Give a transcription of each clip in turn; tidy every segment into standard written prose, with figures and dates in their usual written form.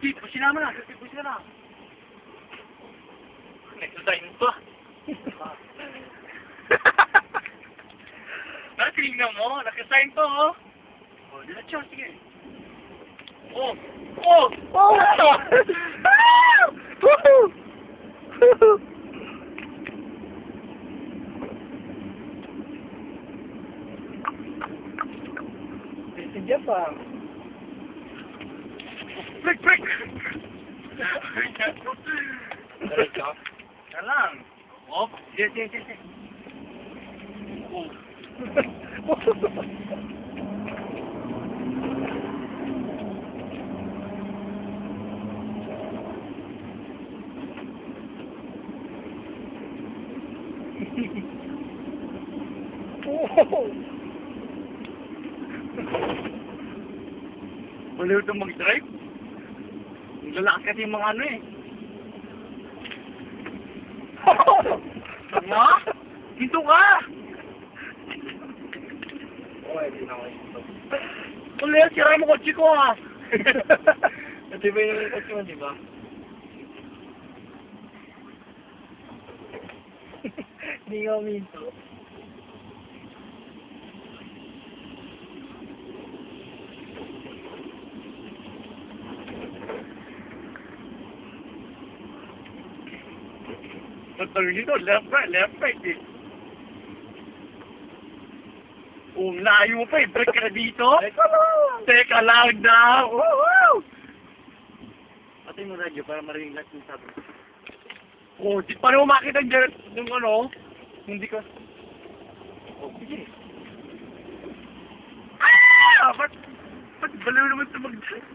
Pip, sinama na. Pip, sinama na. Nag-design pa. Tingnan mo, nakasign to, oh. Oh, diretso, sige. Oh! Oh! Oh! Sige pa. Break, break! Diretso. Yan lang. Oh, sige. Oh. Baliw itong mag-drive. Ang lalaki kasi yung mga ano eh. Tama? Dito ka! Okay, di na ako ito. Ulit, sira mo kotse ko ah! Ito ba yung kotse mo, di ba? Hindi ka uminto. Totoo dito, left right eh. Oh, layo mo pa eh, break ka na dito? Teka lang daw! Woo! Patay mo radyo para marinig lahat yung sabi. Oh, paano mo makita dyan yung ano? Hindi ka... Oh, sige. Ah! Ba't baliw naman ito mag-drive?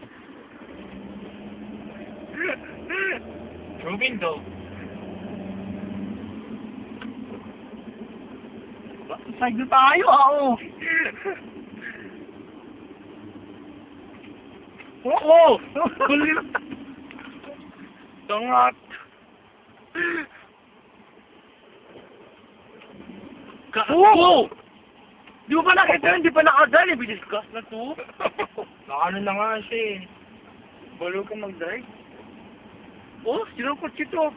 Through window. Side na tayo, ako! Oo! Baliw! Tangat! Oo! Di mo ba nakita yun? Di pa nakadal eh. Bidiscuss na to. Nakano na nga siya eh. Balo ka mag-drive? Oh, sino ang kotse to?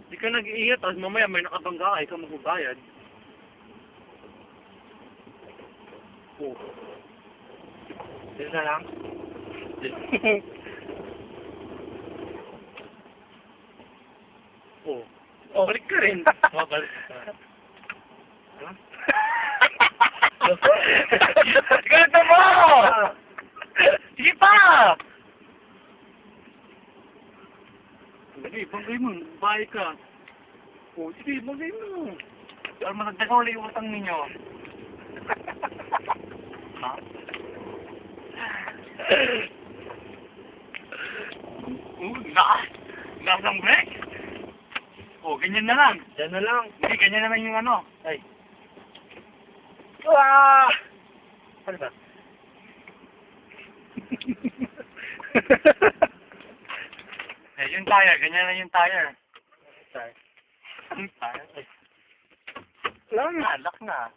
Di ka nag-iingat, tapos mamaya may nakabangga ka, ikaw magbabayad. Oh. Dito na lang. Oh. Oh, balik ka rin. Oh, balik ka. Ganito mo! Sige pa! Sige, bangay mo. Bahay ka. Oh, sige, bangay mo. Para matagdagan ulit yung utang ninyo. Ha? Nasang break? Oh, ganyan na lang. Yan na lang. Hindi, ganyan naman yung ano. Ay. Ah! Ano ba? Eh, yung tire, ganyan na yung tire. Sorry. Ang tire? Lang na. Lock na.